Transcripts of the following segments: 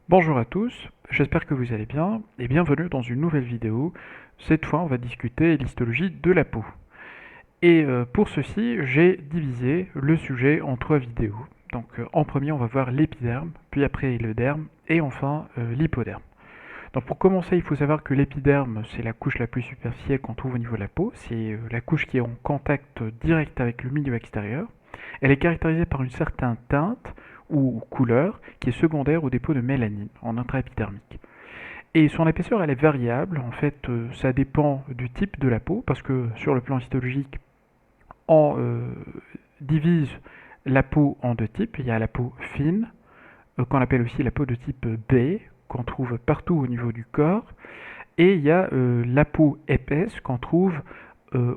Bonjour à tous, j'espère que vous allez bien et bienvenue dans une nouvelle vidéo. Cette fois, on va discuter l'histologie de la peau. Et pour ceci, j'ai divisé le sujet en trois vidéos. Donc en premier, on va voir l'épiderme, puis après le derme et enfin l'hypoderme. Donc pour commencer, il faut savoir que l'épiderme, c'est la couche la plus superficielle qu'on trouve au niveau de la peau. C'est la couche qui est en contact direct avec le milieu extérieur. Elle est caractérisée par une certaine teinte ou couleur qui est secondaire au dépôt de mélanine en intraépidermique. Et son épaisseur, elle est variable. En fait, ça dépend du type de la peau, parce que sur le plan histologique, on divise la peau en deux types. Il y a la peau fine, qu'on appelle aussi la peau de type B, qu'on trouve partout au niveau du corps, et il y a la peau épaisse qu'on trouve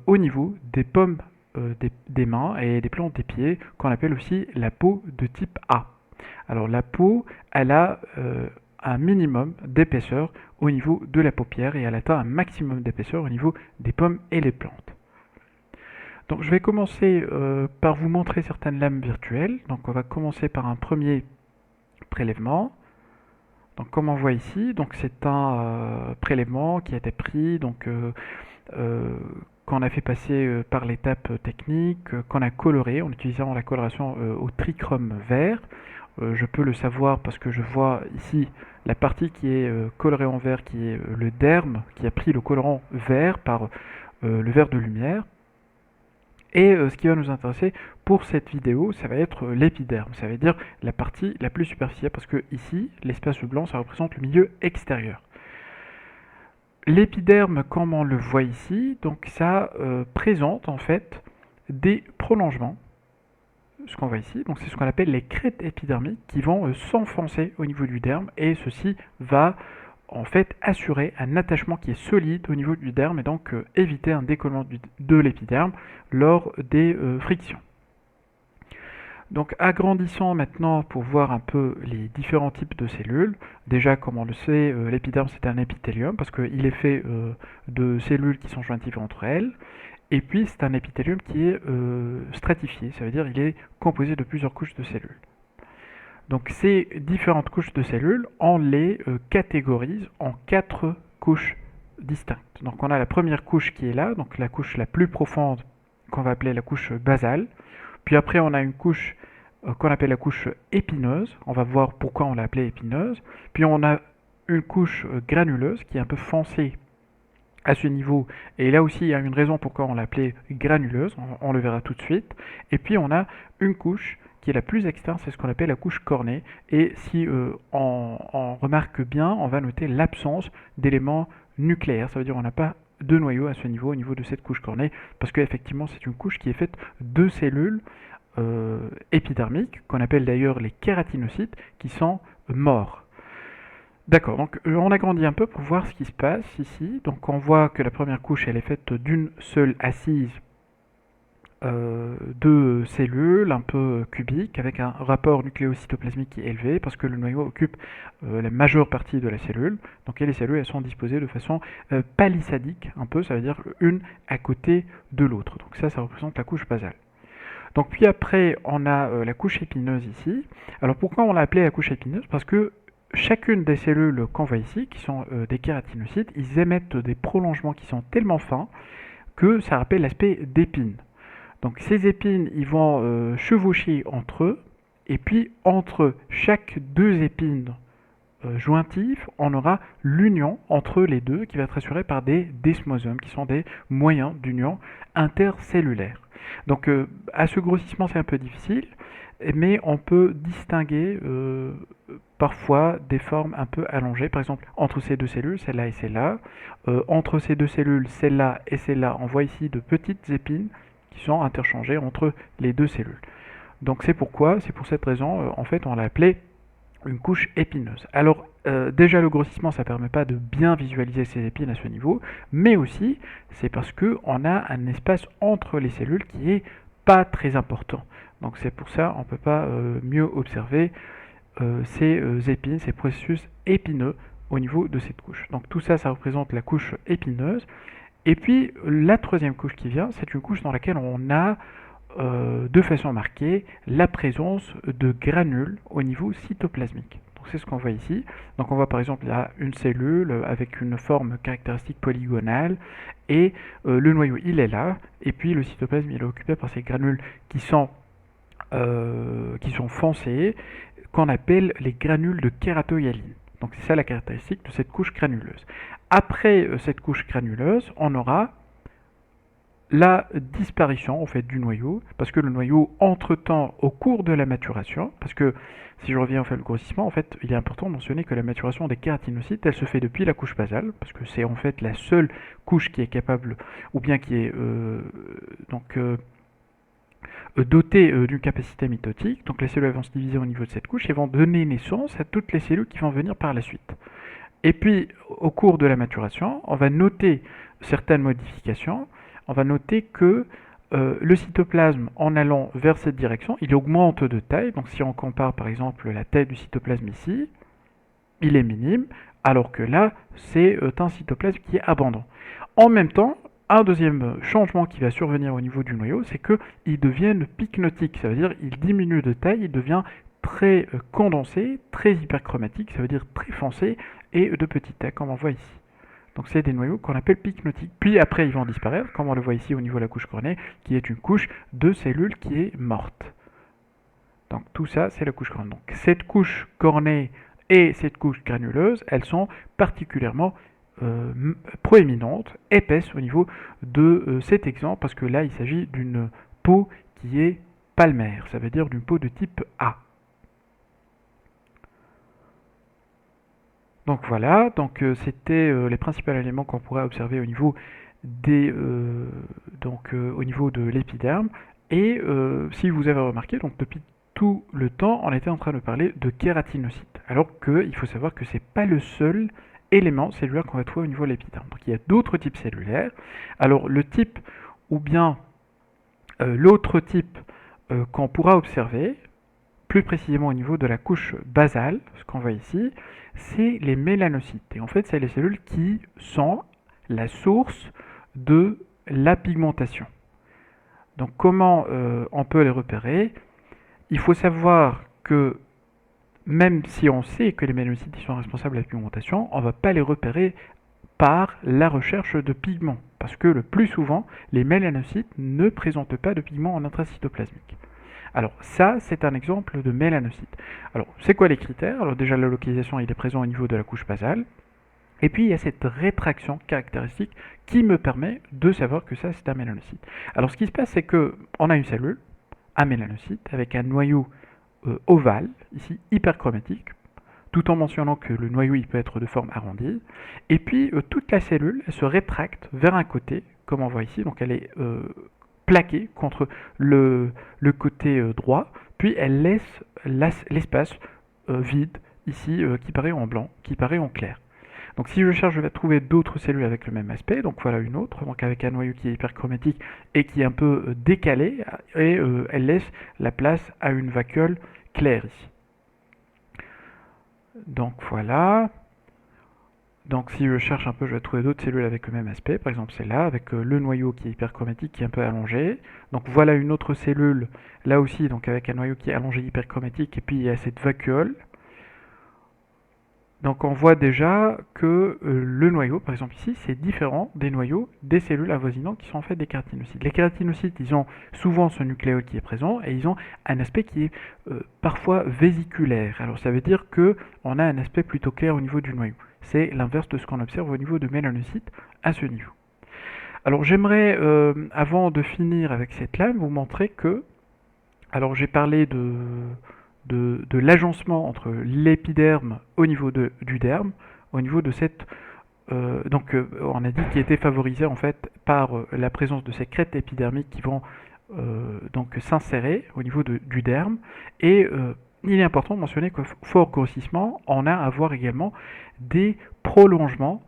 au niveau des pommes des mains et des plantes des pieds, qu'on appelle aussi la peau de type A. Alors la peau, elle a un minimum d'épaisseur au niveau de la paupière et elle atteint un maximum d'épaisseur au niveau des pommes et les plantes. Donc je vais commencer par vous montrer certaines lames virtuelles. Donc on va commencer par un premier prélèvement. Donc comme on voit ici, donc c'est un prélèvement qui a été pris, euh, qu'on a fait passer par l'étape technique, qu'on a coloré en utilisant la coloration au trichrome vert. Je peux le savoir parce que je vois ici la partie qui est colorée en vert, qui est le derme, qui a pris le colorant vert par le vert de lumière. Et ce qui va nous intéresser pour cette vidéo, ça va être l'épiderme, ça veut dire la partie la plus superficielle, parce que ici, l'espace blanc, ça représente le milieu extérieur. L'épiderme, comme on le voit ici, donc ça présente en fait des prolongements, ce qu'on voit ici, donc c'est ce qu'on appelle les crêtes épidermiques qui vont s'enfoncer au niveau du derme, et ceci va en fait assurer un attachement qui est solide au niveau du derme et donc éviter un décollement de l'épiderme lors des frictions. Donc agrandissons maintenant pour voir un peu les différents types de cellules. Déjà, comme on le sait, l'épiderme c'est un épithélium parce qu'il est fait de cellules qui sont jointives entre elles. Et puis c'est un épithélium qui est stratifié, ça veut dire qu'il est composé de plusieurs couches de cellules. Donc ces différentes couches de cellules, on les catégorise en quatre couches distinctes. Donc on a la première couche qui est là, donc la couche la plus profonde qu'on va appeler la couche basale. Puis après on a une couche qu'on appelle la couche épineuse. On va voir pourquoi on l'a appelée épineuse. Puis on a une couche granuleuse qui est un peu foncée à ce niveau. Et là aussi il y a une raison pourquoi on l'a appelée granuleuse, on le verra tout de suite. Et puis on a une couche qui est la plus externe, c'est ce qu'on appelle la couche cornée. Et si on remarque bien, on va noter l'absence d'éléments nucléaires. Ça veut dire qu'on n'a pas de noyau à ce niveau, au niveau de cette couche cornée, parce qu'effectivement c'est une couche qui est faite de cellules épidermiques, qu'on appelle d'ailleurs les kératinocytes, qui sont morts. D'accord, donc on agrandit un peu pour voir ce qui se passe ici. Donc on voit que la première couche elle est faite d'une seule assise de cellules un peu cubiques avec un rapport nucléocytoplasmique qui est élevé parce que le noyau occupe la majeure partie de la cellule. Donc et les cellules elles sont disposées de façon palissadique un peu, ça veut dire une à côté de l'autre. Donc ça représente la couche basale. Donc puis après on a la couche épineuse ici. Alors pourquoi on l'a appelée la couche épineuse? Parce que chacune des cellules qu'on voit ici, qui sont des kératinocytes, ils émettent des prolongements qui sont tellement fins que ça rappelle l'aspect d'épines. Donc ces épines, ils vont chevaucher entre eux, et puis entre chaque deux épines jointives, on aura l'union entre les deux qui va être assurée par des desmosomes, qui sont des moyens d'union intercellulaire. Donc à ce grossissement, c'est un peu difficile, mais on peut distinguer parfois des formes un peu allongées. Par exemple, entre ces deux cellules, celle-là et celle-là, entre ces deux cellules, celle-là et celle-là, on voit ici de petites épines qui sont interchangées entre les deux cellules. Donc c'est pour cette raison, en fait, on l'a appelé une couche épineuse. Alors déjà le grossissement ça ne permet pas de bien visualiser ces épines à ce niveau, mais aussi c'est parce qu'on a un espace entre les cellules qui est pas très important. Donc c'est pour ça on ne peut pas mieux observer ces épines, ces processus épineux au niveau de cette couche. Donc tout ça, ça représente la couche épineuse. Et puis la troisième couche qui vient, c'est une couche dans laquelle on a de façon marquée la présence de granules au niveau cytoplasmique. Donc c'est ce qu'on voit ici. Donc on voit par exemple, il y a une cellule avec une forme caractéristique polygonale, et le noyau, il est là, et puis le cytoplasme, il est occupé par ces granules qui sont foncées, qu'on appelle les granules de kératohyaline. Donc c'est ça la caractéristique de cette couche granuleuse. Après cette couche granuleuse, on aura la disparition en fait du noyau, parce que le noyau entre-temps au cours de la maturation, parce que si je reviens au fait le grossissement, en fait il est important de mentionner que la maturation des kératinocytes, elle se fait depuis la couche basale, parce que c'est en fait la seule couche qui est capable, ou bien qui est dotée d'une capacité mitotique. Donc les cellules vont se diviser au niveau de cette couche et vont donner naissance à toutes les cellules qui vont venir par la suite. Et puis au cours de la maturation, on va noter certaines modifications. On va noter que le cytoplasme, en allant vers cette direction, il augmente de taille. Donc si on compare par exemple la taille du cytoplasme ici, il est minime, alors que là, c'est un cytoplasme qui est abondant. En même temps, un deuxième changement qui va survenir au niveau du noyau, c'est qu'il devient pycnotique, ça veut dire qu'il diminue de taille, il devient très condensé, très hyperchromatique, ça veut dire très foncé, et de petite taille, comme on voit ici. Donc c'est des noyaux qu'on appelle pycnotiques. Puis après, ils vont disparaître, comme on le voit ici au niveau de la couche cornée, qui est une couche de cellules qui est morte. Donc tout ça, c'est la couche cornée. Donc cette couche cornée et cette couche granuleuse, elles sont particulièrement proéminentes, épaisses au niveau de cet exemple, parce que là, il s'agit d'une peau qui est palmaire, ça veut dire d'une peau de type A. Donc voilà, donc c'était les principaux éléments qu'on pourrait observer au niveau des, au niveau de l'épiderme. Et si vous avez remarqué, donc depuis tout le temps, on était en train de parler de kératinocytes, alors qu'il faut savoir que c'est pas le seul élément cellulaire qu'on va trouver au niveau de l'épiderme. Donc il y a d'autres types cellulaires. Alors le type, ou bien l'autre type qu'on pourra observer, plus précisément au niveau de la couche basale, ce qu'on voit ici, c'est les mélanocytes. Et en fait, c'est les cellules qui sont la source de la pigmentation. Donc comment on peut les repérer? Il faut savoir que même si on sait que les mélanocytes sont responsables de la pigmentation, on ne va pas les repérer par la recherche de pigments. Parce que le plus souvent, les mélanocytes ne présentent pas de pigments en intracytoplasmique. Alors ça, c'est un exemple de mélanocyte. Alors, c'est quoi les critères? Alors déjà, la localisation, il est présent au niveau de la couche basale. Et puis, il y a cette rétraction caractéristique qui me permet de savoir que ça, c'est un mélanocyte. Alors, ce qui se passe, c'est qu'on a une cellule, un mélanocyte, avec un noyau ovale, ici, hyperchromatique, tout en mentionnant que le noyau, il peut être de forme arrondie. Et puis, toute la cellule, elle se rétracte vers un côté, comme on voit ici. Donc, elle est plaquée contre le côté droit, puis elle laisse l'espace vide, ici, qui paraît en blanc, qui paraît en clair. Donc si je cherche, je vais trouver d'autres cellules avec le même aspect, donc voilà une autre, donc avec un noyau qui est hyperchromatique et qui est un peu décalé, et elle laisse la place à une vacuole claire ici. Donc voilà. Donc si je cherche un peu, je vais trouver d'autres cellules avec le même aspect. Par exemple celle-là, avec le noyau qui est hyperchromatique, qui est un peu allongé. Donc voilà une autre cellule, là aussi, donc avec un noyau qui est allongé hyperchromatique, et puis il y a cette vacuole. Donc on voit déjà que le noyau, par exemple ici, c'est différent des noyaux des cellules avoisinantes qui sont en fait des kératinocytes. Les kératinocytes, ils ont souvent ce nucléole qui est présent, et ils ont un aspect qui est parfois vésiculaire. Alors ça veut dire qu'on a un aspect plutôt clair au niveau du noyau. C'est l'inverse de ce qu'on observe au niveau de mélanocytes à ce niveau. Alors j'aimerais, avant de finir avec cette lame, vous montrer que, alors j'ai parlé de l'agencement entre l'épiderme au niveau du derme, au niveau de cette... on a dit qu'il était favorisé en fait par la présence de ces crêtes épidermiques qui vont donc s'insérer au niveau du derme, et il est important de mentionner que fort grossissement, on a à voir également des prolongements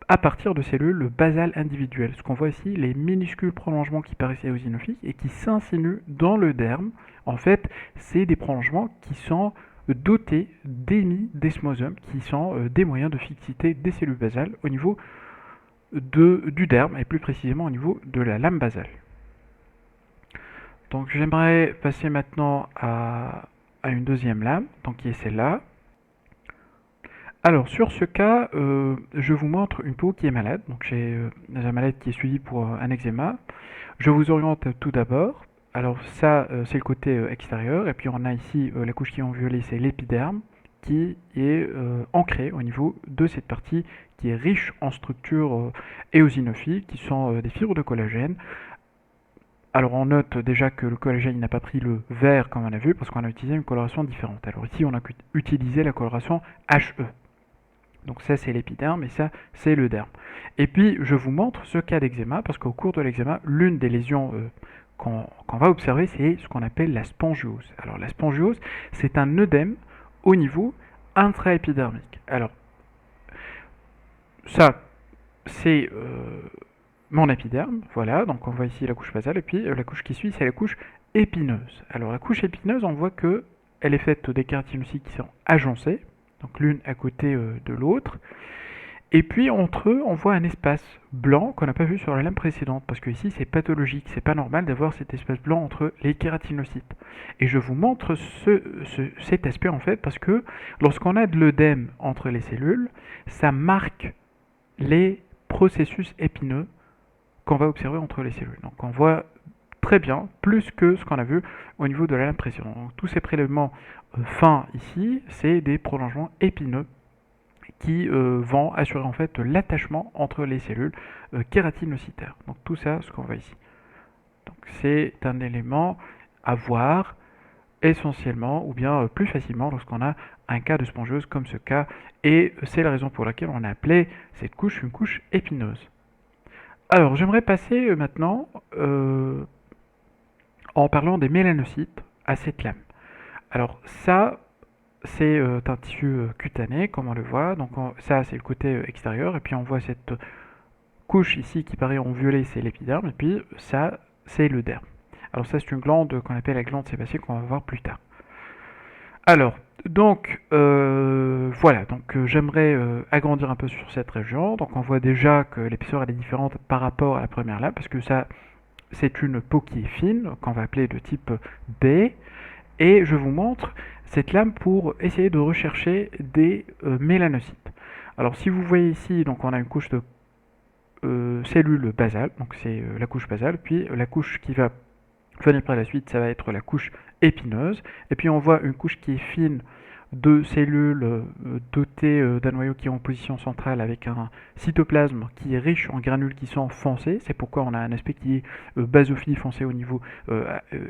à partir de cellules basales individuelles. Ce qu'on voit ici, les minuscules prolongements qui paraissent éosinophiques et qui s'insinuent dans le derme, en fait, c'est des prolongements qui sont dotés d'hémidesmosomes, qui sont des moyens de fixité des cellules basales au niveau du derme, et plus précisément au niveau de la lame basale. Donc j'aimerais passer maintenant à une deuxième lame, donc qui est celle-là. Alors sur ce cas, je vous montre une peau qui est malade. Donc j'ai un malade qui est suivi pour un eczéma. Je vous oriente tout d'abord. Alors ça, c'est le côté extérieur. Et puis on a ici la couche qui est en violet, c'est l'épiderme qui est ancré au niveau de cette partie qui est riche en structures éosinophiles, qui sont des fibres de collagène. Alors on note déjà que le collagène n'a pas pris le vert comme on a vu, parce qu'on a utilisé une coloration différente. Alors ici on a utilisé la coloration HE. Donc ça c'est l'épiderme et ça c'est le derme. Et puis je vous montre ce cas d'eczéma parce qu'au cours de l'eczéma, l'une des lésions qu'on va observer c'est ce qu'on appelle la spongiose. Alors la spongiose c'est un œdème au niveau intraépidermique. Alors ça c'est mon épiderme, voilà, donc on voit ici la couche basale et puis la couche qui suit c'est la couche épineuse. Alors la couche épineuse on voit que elle est faite des kératinocytes qui sont agencés, donc l'une à côté de l'autre. Et puis entre eux, on voit un espace blanc qu'on n'a pas vu sur la lame précédente, parce que ici c'est pathologique, c'est pas normal d'avoir cet espace blanc entre les kératinocytes. Et je vous montre cet aspect en fait, parce que lorsqu'on a de l'œdème entre les cellules, ça marque les processus épineux qu'on va observer entre les cellules. Donc on voit très bien, plus que ce qu'on a vu au niveau de la lame précédente. Donc, tous ces prélèvements fins ici, c'est des prolongements épineux qui vont assurer en fait l'attachement entre les cellules kératinocytaires. Donc tout ça, ce qu'on voit ici. Donc c'est un élément à voir essentiellement ou bien plus facilement lorsqu'on a un cas de spongiose comme ce cas, et c'est la raison pour laquelle on a appelé cette couche une couche épineuse. Alors j'aimerais passer maintenant en parlant des mélanocytes à cette lame. Alors ça, c'est un tissu cutané, comme on le voit. Donc ça, c'est le côté extérieur. Et puis on voit cette couche ici qui paraît en violet, c'est l'épiderme. Et puis ça, c'est le derme. Alors ça, c'est une glande qu'on appelle la glande sébacée qu'on va voir plus tard. Alors, donc voilà. Donc j'aimerais agrandir un peu sur cette région. Donc on voit déjà que l'épaisseur elle est différente par rapport à la première lame, parce que ça, c'est une peau qui est fine, qu'on va appeler de type B. Et je vous montre cette lame pour essayer de rechercher des mélanocytes. Alors si vous voyez ici, donc on a une couche de cellules basales, donc c'est la couche basale, puis la couche qui va venir par la suite, ça va être la couche épineuse, et puis on voit une couche qui est fine de cellules dotées d'un noyau qui est en position centrale avec un cytoplasme qui est riche en granules qui sont foncés. C'est pourquoi on a un aspect qui est basophile foncé au niveau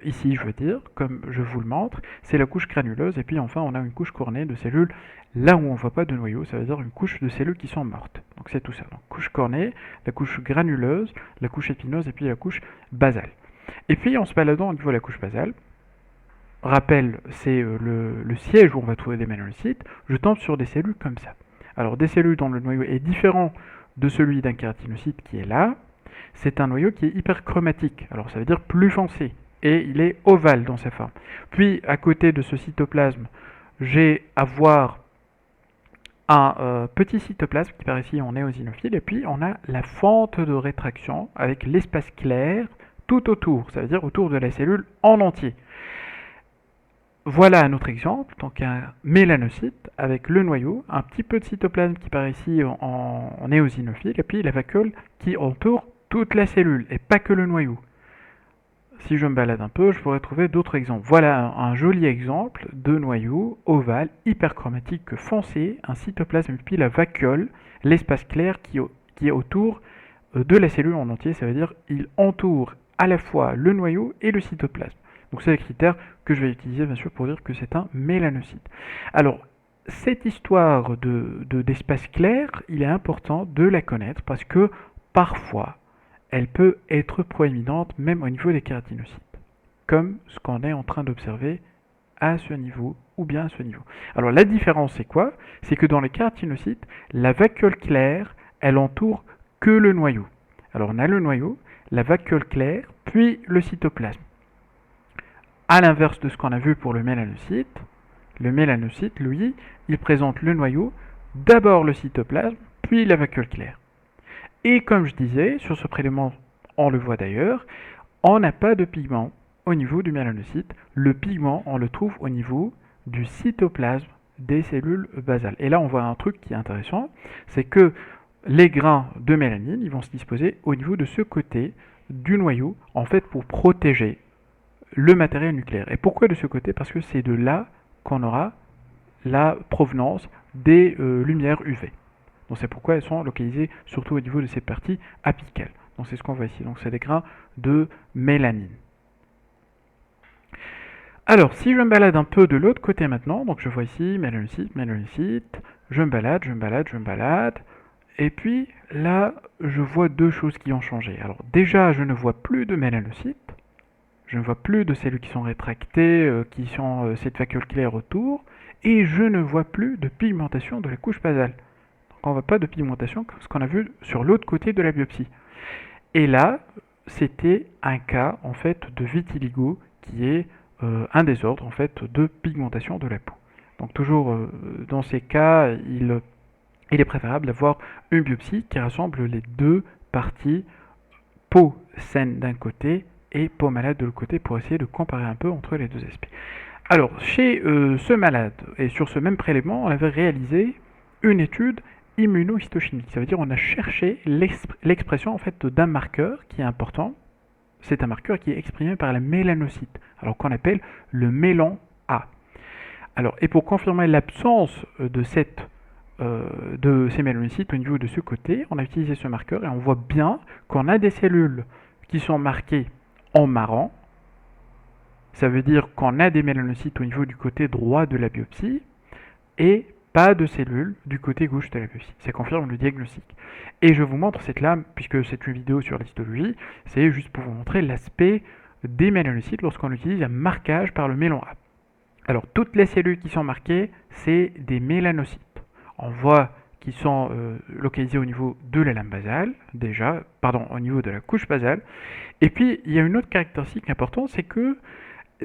ici, je veux dire, comme je vous le montre. C'est la couche granuleuse. Et puis enfin, on a une couche cornée de cellules là où on ne voit pas de noyau. Ça veut dire une couche de cellules qui sont mortes. Donc c'est tout ça. Donc couche cornée, la couche granuleuse, la couche épineuse et puis la couche basale. Et puis en se baladant au niveau de la couche basale, rappel, c'est le siège où on va trouver des mélanocytes, je tombe sur des cellules comme ça. Alors des cellules dont le noyau est différent de celui d'un kératinocyte qui est là, c'est un noyau qui est hyperchromatique, alors ça veut dire plus foncé, et il est ovale dans sa forme. Puis à côté de ce cytoplasme, j'ai à voir un petit cytoplasme qui paraît ici en éosinophile, et puis on a la fente de rétraction avec l'espace clair tout autour, ça veut dire autour de la cellule en entier. Voilà un autre exemple, donc un mélanocyte avec le noyau, un petit peu de cytoplasme qui paraît ici en éosinophile, et puis la vacuole qui entoure toute la cellule, et pas que le noyau. Si je me balade un peu, je pourrais trouver d'autres exemples. Voilà un joli exemple de noyau ovale, hyperchromatique foncé, un cytoplasme, et puis la vacuole, l'espace clair qui est autour de la cellule en entier, ça veut dire il entoure à la fois le noyau et le cytoplasme. Donc c'est le critère que je vais utiliser bien sûr pour dire que c'est un mélanocyte. Alors, cette histoire d'espace clair, il est important de la connaître parce que parfois, elle peut être proéminente même au niveau des kératinocytes, comme ce qu'on est en train d'observer à ce niveau ou bien à ce niveau. Alors la différence c'est quoi? C'est que dans les kératinocytes, la vacuole claire, elle entoure que le noyau. Alors on a le noyau, la vacuole claire, puis le cytoplasme. À l'inverse de ce qu'on a vu pour le mélanocyte, lui, il présente le noyau, d'abord le cytoplasme, puis la vacuole claire. Et comme je disais, sur ce prélèvement, on le voit d'ailleurs, on n'a pas de pigment au niveau du mélanocyte. Le pigment, on le trouve au niveau du cytoplasme des cellules basales. Et là, on voit un truc qui est intéressant, c'est que les grains de mélanine, ils vont se disposer au niveau de ce côté du noyau, en fait, pour protéger le matériel nucléaire. Et pourquoi de ce côté? Parce que c'est de là qu'on aura la provenance des lumières UV. Donc c'est pourquoi elles sont localisées surtout au niveau de ces parties apicales. Donc c'est ce qu'on voit ici. Donc c'est des grains de mélanine. Alors, si je me balade un peu de l'autre côté maintenant, donc je vois ici mélanocyte, je me balade, et puis là, je vois deux choses qui ont changé. Alors déjà, je ne vois plus de mélanocytes, je ne vois plus de cellules qui sont rétractées, qui sont cette facule claire autour, et je ne vois plus de pigmentation de la couche basale. Donc on ne voit pas de pigmentation comme ce qu'on a vu sur l'autre côté de la biopsie. Et là, c'était un cas en fait de vitiligo qui est un désordre en fait de pigmentation de la peau. Donc toujours dans ces cas, il est préférable d'avoir une biopsie qui rassemble les deux parties, peau saine d'un côté et peau malade de l'autre côté, pour essayer de comparer un peu entre les deux aspects. Alors, chez ce malade, et sur ce même prélèvement, on avait réalisé une étude immunohistochimique. Ça veut dire qu'on a cherché l'expression en fait d'un marqueur qui est important. C'est un marqueur qui est exprimé par la mélanocyte, alors qu'on appelle le mélan A. Alors, et pour confirmer l'absence de ces mélanocytes au niveau de ce côté, on a utilisé ce marqueur et on voit bien qu'on a des cellules qui sont marquées en marron. Ça veut dire qu'on a des mélanocytes au niveau du côté droit de la biopsie et pas de cellules du côté gauche de la biopsie. Ça confirme le diagnostic. Et je vous montre cette lame, puisque c'est une vidéo sur l'histologie, c'est juste pour vous montrer l'aspect des mélanocytes lorsqu'on utilise un marquage par le mélan A. Alors, toutes les cellules qui sont marquées, c'est des mélanocytes. On voit qu'ils sont localisés au niveau de la lame basale, au niveau de la couche basale. Et puis, il y a une autre caractéristique importante, c'est que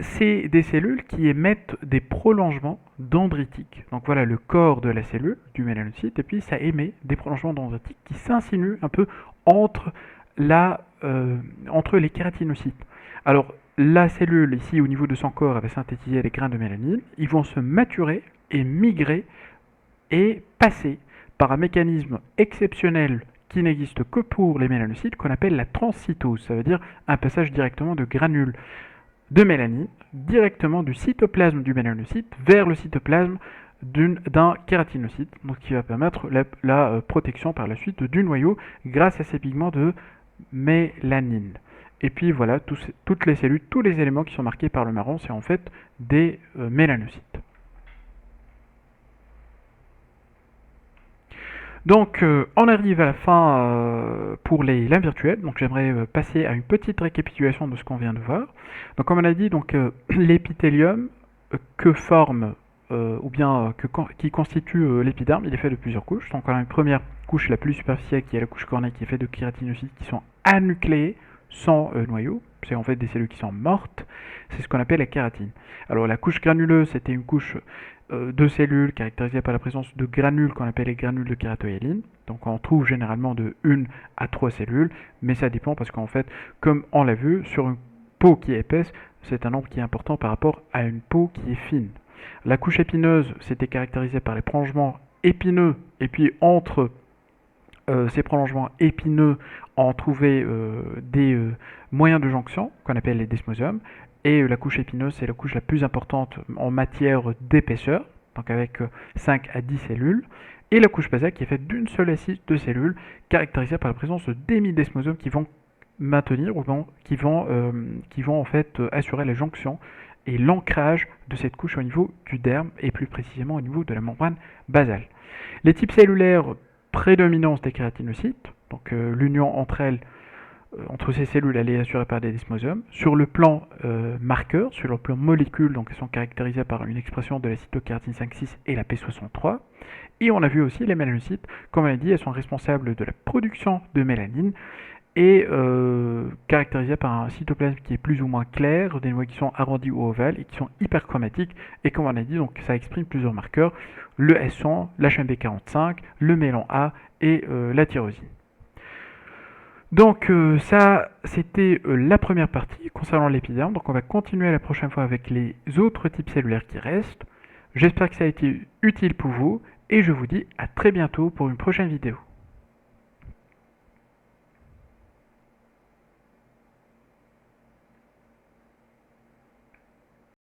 c'est des cellules qui émettent des prolongements dendritiques. Donc voilà le corps de la cellule, du mélanocyte, et puis ça émet des prolongements dendritiques qui s'insinuent un peu entre les kératinocytes. Alors la cellule ici au niveau de son corps, elle va synthétiser les grains de mélanine, ils vont se maturer et migrer et passer par un mécanisme exceptionnel qui n'existe que pour les mélanocytes, qu'on appelle la transcytose. Ça veut dire un passage directement de granules de mélanine directement du cytoplasme du mélanocyte vers le cytoplasme d'un kératinocyte, donc qui va permettre la protection par la suite du noyau grâce à ces pigments de mélanine. Et puis voilà, toutes les cellules, tous les éléments qui sont marqués par le marron, c'est en fait des mélanocytes. Donc on arrive à la fin pour les lames virtuelles, donc j'aimerais passer à une petite récapitulation de ce qu'on vient de voir. Donc comme on a dit, l'épithélium que forme qui constitue l'épiderme, il est fait de plusieurs couches. Donc on a une première couche la plus superficielle qui est la couche cornéenne qui est faite de kératinocytes qui sont anucléés sans noyau. C'est en fait des cellules qui sont mortes, c'est ce qu'on appelle la kératine. Alors la couche granuleuse, c'était une couche de cellules caractérisées par la présence de granules qu'on appelle les granules de kératoïline. Donc on trouve généralement de 1 à 3 cellules, mais ça dépend parce qu'en fait, comme on l'a vu, sur une peau qui est épaisse, c'est un nombre qui est important par rapport à une peau qui est fine. La couche épineuse, c'était caractérisé par les prolongements épineux, et puis entre ces prolongements épineux, on trouvait des moyens de jonction qu'on appelle les desmosomes. Et la couche épineuse, c'est la couche la plus importante en matière d'épaisseur, donc avec 5 à 10 cellules. Et la couche basale qui est faite d'une seule assise de cellules, caractérisée par la présence d'hémidesmosomes qui vont maintenir ou qui vont en fait assurer la jonction et l'ancrage de cette couche au niveau du derme et plus précisément au niveau de la membrane basale. Les types cellulaires prédominance des kératinocytes, donc l'union entre ces cellules, elle est assurée par des desmosomes. Sur le plan marqueur, sur le plan molécule, donc elles sont caractérisées par une expression de la cytokératine 5,6 et la P63. Et on a vu aussi les mélanocytes, comme on l'a dit, elles sont responsables de la production de mélanine et caractérisées par un cytoplasme qui est plus ou moins clair, des noyaux qui sont arrondis ou ovales et qui sont hyperchromatiques. Et comme on a dit, donc ça exprime plusieurs marqueurs, le S100, l'HMB45, le mélan A et la tyrosine. Donc ça, c'était la première partie concernant l'épiderme. Donc on va continuer la prochaine fois avec les autres types cellulaires qui restent. J'espère que ça a été utile pour vous et je vous dis à très bientôt pour une prochaine vidéo.